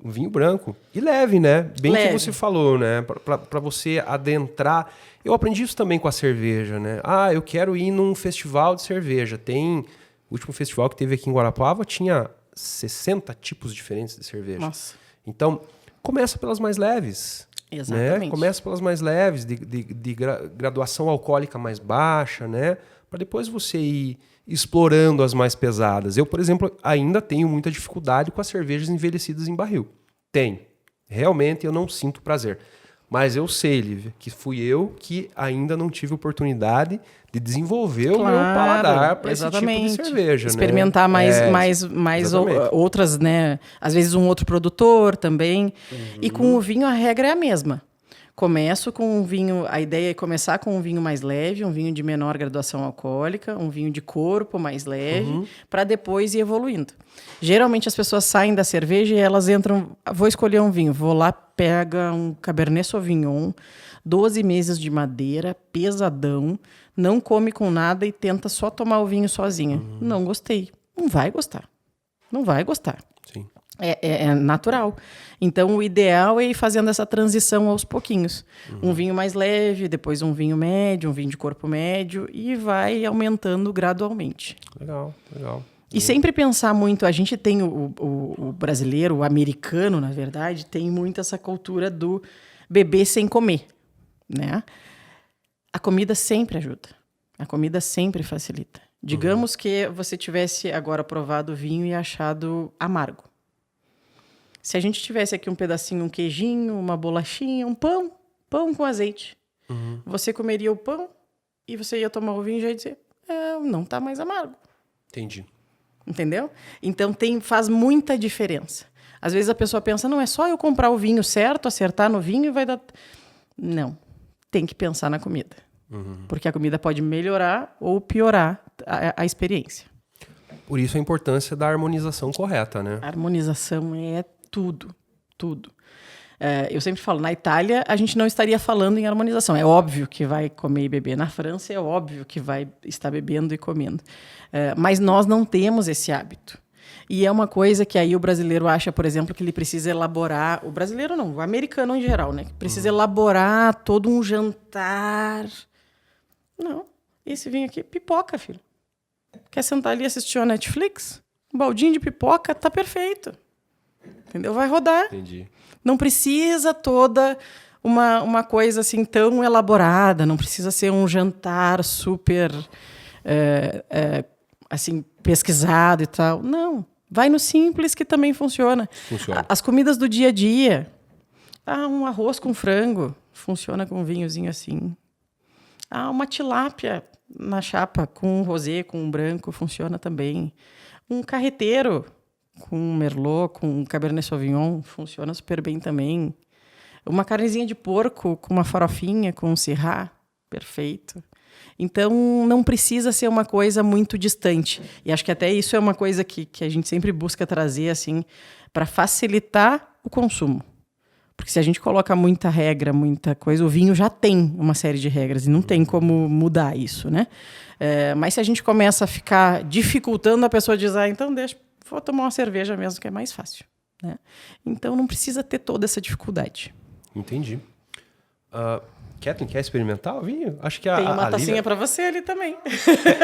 O vinho branco. E leve, né? Bem Leve. que você falou, né? Para você adentrar. Eu aprendi isso também com a cerveja, né? Eu quero ir num festival de cerveja. O último festival que teve aqui em Guarapuava tinha 60 tipos diferentes de cerveja. Nossa. Então, começa pelas mais leves. Exatamente. Né? Começa pelas mais leves, de graduação alcoólica mais baixa, né? Para depois você ir explorando as mais pesadas. Eu, por exemplo, ainda tenho muita dificuldade com as cervejas envelhecidas em barril. Tem. Realmente eu não sinto prazer. Mas eu sei, Lívia, que fui eu que ainda não tive oportunidade de desenvolver o meu paladar para esse tipo de cerveja. Experimentar né? mais outras, né? Às vezes um outro produtor também. E com o vinho a regra é a mesma. Começo com um vinho, a ideia é começar com um vinho mais leve, um vinho de menor graduação alcoólica, um vinho de corpo mais leve, para depois ir evoluindo. Geralmente as pessoas saem da cerveja e elas entram, vou escolher um vinho, vou lá, pega um Cabernet Sauvignon, 12 meses de madeira, pesadão, não come com nada e tenta só tomar o vinho sozinha. Não gostei. Não vai gostar. Não vai gostar. Sim. É natural. Então, o ideal é ir fazendo essa transição aos pouquinhos. Um vinho mais leve, depois um vinho médio, um vinho de corpo médio, e vai aumentando gradualmente. Legal. E sempre pensar muito, a gente tem o brasileiro, o americano, na verdade, tem muito essa cultura do beber sem comer, né? A comida sempre ajuda. A comida sempre facilita. Digamos que você tivesse agora provado o vinho e achado amargo. Se a gente tivesse aqui um pedacinho, um queijinho, uma bolachinha, um pão com azeite, você comeria o pão e você ia tomar o vinho e já ia dizer, não está mais amargo. Entendi. Entendeu? Então faz muita diferença. Às vezes a pessoa pensa, não, é só eu comprar o vinho certo, acertar no vinho e vai dar... Não, tem que pensar na comida. Porque a comida pode melhorar ou piorar a experiência. Por isso a importância da harmonização correta, né? A harmonização é tudo. Eu sempre falo, na Itália a gente não estaria falando em harmonização. É óbvio que vai comer e beber. Na França é óbvio que vai estar bebendo e comendo. Mas nós não temos esse hábito. E é uma coisa que aí o brasileiro acha, por exemplo, que ele precisa elaborar... O brasileiro não, o americano em geral, né? Que precisa elaborar todo um jantar. Não, esse vinho aqui, pipoca, filho. Quer sentar ali e assistir a Netflix? Um baldinho de pipoca, tá perfeito. Entendeu? Vai rodar. Entendi. Não precisa toda uma coisa assim tão elaborada, não precisa ser um jantar super assim, pesquisado e tal. Não. Vai no simples que também funciona. As comidas do dia a dia. Um arroz com frango funciona com um vinhozinho assim. Uma tilápia na chapa com um rosé, com um branco, funciona também. Um carreteiro com um merlot, com um cabernet sauvignon, funciona super bem também. Uma carnezinha de porco com uma farofinha, com um sirá, perfeito. Então, não precisa ser uma coisa muito distante. E acho que até isso é uma coisa que a gente sempre busca trazer assim, para facilitar o consumo. Porque se a gente coloca muita regra, muita coisa, o vinho já tem uma série de regras e não tem como mudar isso, né? Mas se a gente começa a ficar dificultando, a pessoa diz, então vou tomar uma cerveja mesmo, que é mais fácil, né? Então não precisa ter toda essa dificuldade. Entendi. Kathleen, quer experimentar o vinho? Acho que tem uma tacinha para você ali também.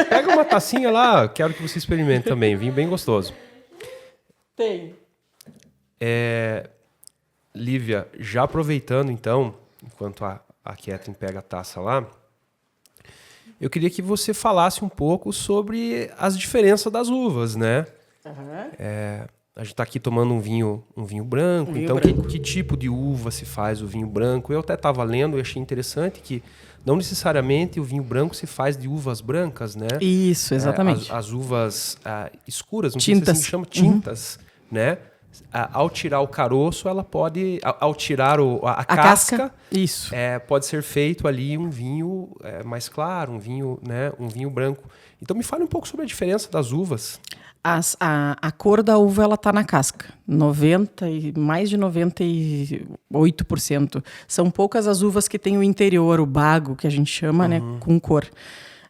Pega uma tacinha lá, quero que você experimente também. Vinho bem gostoso. Tem. Lívia, já aproveitando então, enquanto a Kathleen pega a taça lá, eu queria que você falasse um pouco sobre as diferenças das uvas, né? A gente está aqui tomando um vinho branco. Então, que tipo de uva se faz o vinho branco? Eu até estava lendo e achei interessante que não necessariamente o vinho branco se faz de uvas brancas, né? Isso, exatamente. As uvas escuras, não tintas. sei se assim chama, tintas, né? Ao tirar o caroço, ela pode... Ao tirar a casca, isso. Pode ser feito ali um vinho mais claro, um vinho branco. Então, me fale um pouco sobre a diferença das uvas. A cor da uva ela está na casca. Mais de 98%. São poucas as uvas que têm o interior, o bago, que a gente chama, né, com cor.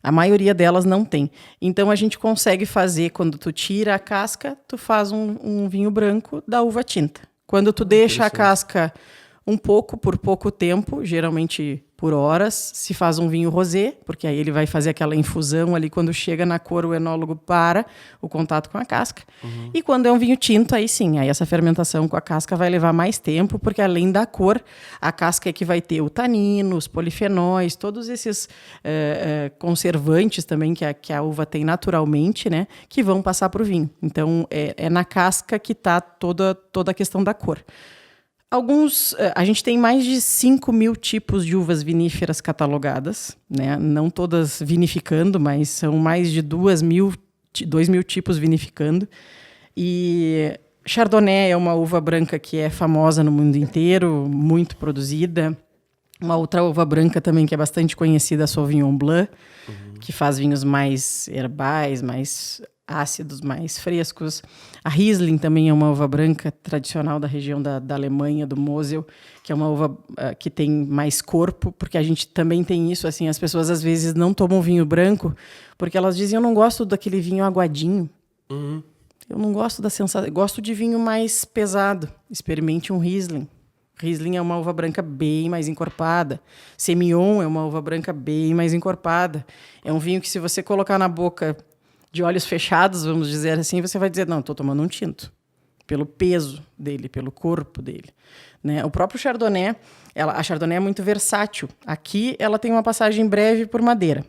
A maioria delas não tem. Então, a gente consegue fazer, quando tu tira a casca, tu faz um vinho branco da uva tinta, Quando tu deixa a casca um pouco, por pouco tempo, geralmente por horas, se faz um vinho rosé, porque aí ele vai fazer aquela infusão ali, quando chega na cor, o enólogo para o contato com a casca. E quando é um vinho tinto, aí sim, aí essa fermentação com a casca vai levar mais tempo, porque além da cor, a casca é que vai ter o tanino, os polifenóis, todos esses conservantes também que a uva tem naturalmente, né, que vão passar para o vinho. Então, é na casca que está toda a questão da cor. A gente tem mais de 5.000 tipos de uvas viníferas catalogadas, né? Não todas vinificando, mas são mais de 2.000 tipos vinificando. E Chardonnay é uma uva branca que é famosa no mundo inteiro, muito produzida. Uma outra uva branca também que é bastante conhecida, a Sauvignon Blanc, que faz vinhos mais herbais, mais ácidos, mais frescos. A Riesling também é uma uva branca tradicional da região da Alemanha, do Mosel, que é uma uva que tem mais corpo, porque a gente também tem isso, assim, as pessoas às vezes não tomam vinho branco, porque elas dizem, eu não gosto daquele vinho aguadinho. Eu não gosto da sensação, eu gosto de vinho mais pesado. Experimente um Riesling. Riesling é uma uva branca bem mais encorpada. Semillon é uma uva branca bem mais encorpada. É um vinho que, se você colocar na boca de olhos fechados, vamos dizer assim, você vai dizer, não, estou tomando um tinto. Pelo peso dele, pelo corpo dele. Né? O próprio Chardonnay, a Chardonnay é muito versátil. Aqui ela tem uma passagem breve por madeira.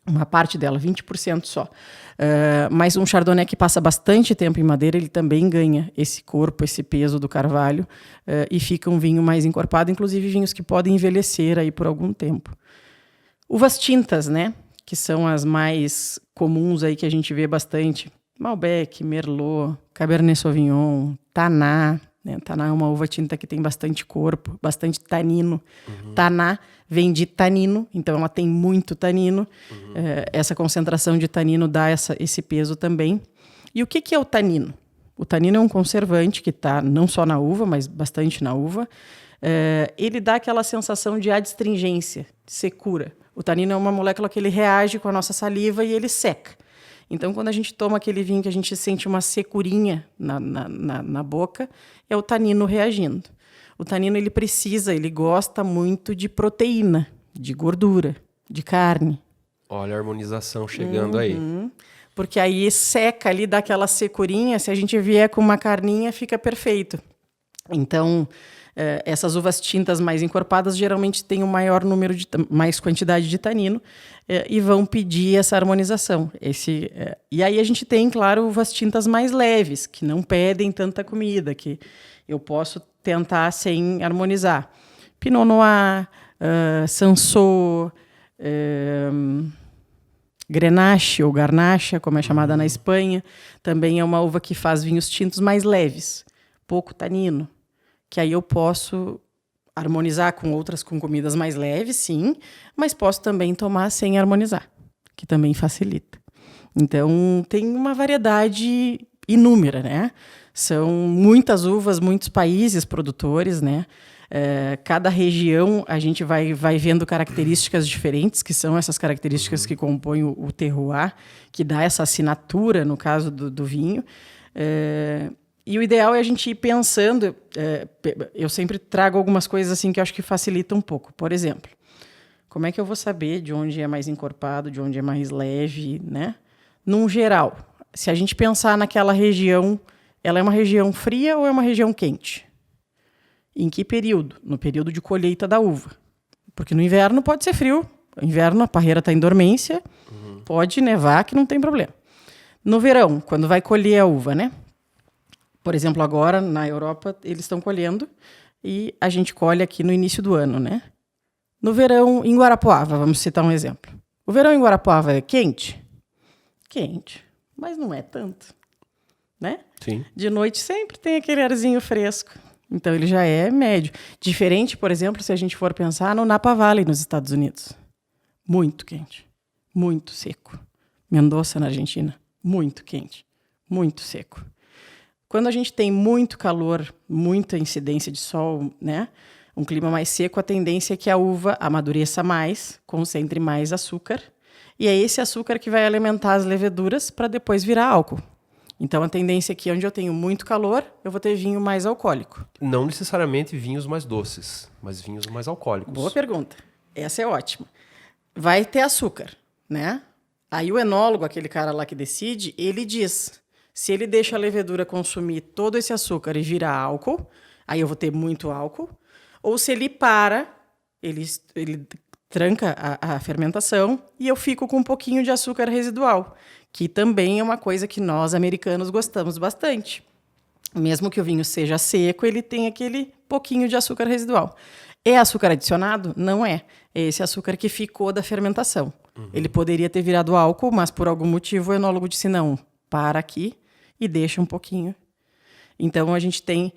Uma parte dela, 20% só. Mas um Chardonnay que passa bastante tempo em madeira, ele também ganha esse corpo, esse peso do carvalho, e fica um vinho mais encorpado, inclusive vinhos que podem envelhecer aí por algum tempo. Uvas tintas, né? Que são as mais comuns aí que a gente vê bastante. Malbec, Merlot, Cabernet Sauvignon, Taná. Né? Taná é uma uva tinta que tem bastante corpo, bastante tanino. Taná vem de tanino, então ela tem muito tanino. Essa concentração de tanino dá esse peso também. E o que é o tanino? O tanino é um conservante que está não só na uva, mas bastante na uva. Ele dá aquela sensação de adstringência, de secura. O tanino é uma molécula que ele reage com a nossa saliva e ele seca. Então, quando a gente toma aquele vinho que a gente sente uma securinha na boca, é o tanino reagindo. O tanino, ele gosta muito de proteína, de gordura, de carne. Olha a harmonização chegando aí. Porque aí seca ali, dá aquela securinha, se a gente vier com uma carninha, fica perfeito. Então, essas uvas tintas mais encorpadas geralmente têm mais quantidade de tanino e vão pedir essa harmonização. E aí a gente tem, claro, uvas tintas mais leves, que não pedem tanta comida, que eu posso tentar sem harmonizar. Pinot Noir, Cinsault, Grenache ou Garnacha, como é chamada na Espanha, também é uma uva que faz vinhos tintos mais leves, pouco tanino. Que aí eu posso harmonizar com comidas mais leves, sim, mas posso também tomar sem harmonizar, que também facilita. Então, tem uma variedade inúmera, né? São muitas uvas, muitos países produtores, né? Cada região a gente vai vendo características diferentes, que são essas características que compõem o terroir, que dá essa assinatura, no caso do vinho. E o ideal é a gente ir pensando. Eu sempre trago algumas coisas assim que eu acho que facilitam um pouco. Por exemplo, como é que eu vou saber de onde é mais encorpado, de onde é mais leve, né? Num geral, se a gente pensar naquela região, ela é uma região fria ou é uma região quente? Em que período? No período de colheita da uva. Porque no inverno pode ser frio. No inverno a parreira está em dormência, pode nevar que não tem problema. No verão, quando vai colher a uva, né? Por exemplo, agora, na Europa, eles estão colhendo e a gente colhe aqui no início do ano, né? No verão, em Guarapuava, vamos citar um exemplo. O verão em Guarapuava é quente? Quente, mas não é tanto, né? Sim. De noite sempre tem aquele arzinho fresco, então ele já é médio. Diferente, por exemplo, se a gente for pensar no Napa Valley, nos Estados Unidos. Muito quente, muito seco. Mendoza, na Argentina, muito quente, muito seco. Quando a gente tem muito calor, muita incidência de sol, né? Um clima mais seco, a tendência é que a uva amadureça mais, concentre mais açúcar, e é esse açúcar que vai alimentar as leveduras para depois virar álcool. Então, a tendência aqui, onde eu tenho muito calor, eu vou ter vinho mais alcoólico. Não necessariamente vinhos mais doces, mas vinhos mais alcoólicos. Boa pergunta. Essa é ótima. Vai ter açúcar, né? Aí o enólogo, aquele cara lá que decide, ele diz, se ele deixa a levedura consumir todo esse açúcar e vira álcool, aí eu vou ter muito álcool, ou se ele para, ele tranca a fermentação e eu fico com um pouquinho de açúcar residual, que também é uma coisa que nós, americanos, gostamos bastante. Mesmo que o vinho seja seco, ele tem aquele pouquinho de açúcar residual. É açúcar adicionado? Não é. É esse açúcar que ficou da fermentação. Ele poderia ter virado álcool, mas por algum motivo o enólogo disse, não, para aqui e deixa um pouquinho. Então a gente tem...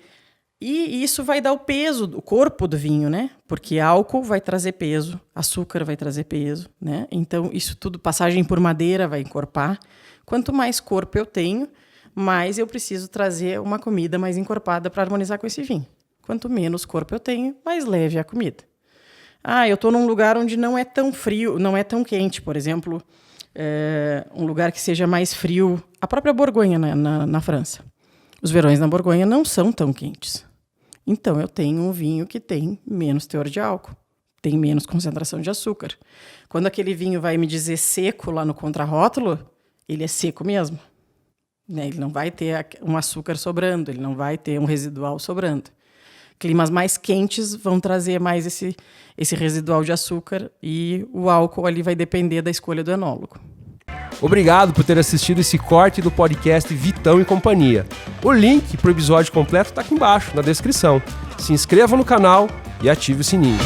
E isso vai dar o peso, o corpo do vinho, né? Porque álcool vai trazer peso, açúcar vai trazer peso, né? Então, isso tudo, passagem por madeira vai encorpar. Quanto mais corpo eu tenho, mais eu preciso trazer uma comida mais encorpada para harmonizar com esse vinho. Quanto menos corpo eu tenho, mais leve é a comida. Eu estou num lugar onde não é tão frio, não é tão quente, por exemplo, um lugar que seja mais frio, a própria Borgonha na França. Os verões na Borgonha não são tão quentes. Então, eu tenho um vinho que tem menos teor de álcool, tem menos concentração de açúcar. Quando aquele vinho vai me dizer seco lá no contrarótulo, ele é seco mesmo. Né? Ele não vai ter um açúcar sobrando, ele não vai ter um residual sobrando. Climas mais quentes vão trazer mais esse residual de açúcar e o álcool ali vai depender da escolha do enólogo. Obrigado por ter assistido esse corte do podcast Vitão e Companhia. O link para o episódio completo está aqui embaixo, na descrição. Se inscreva no canal e ative o sininho.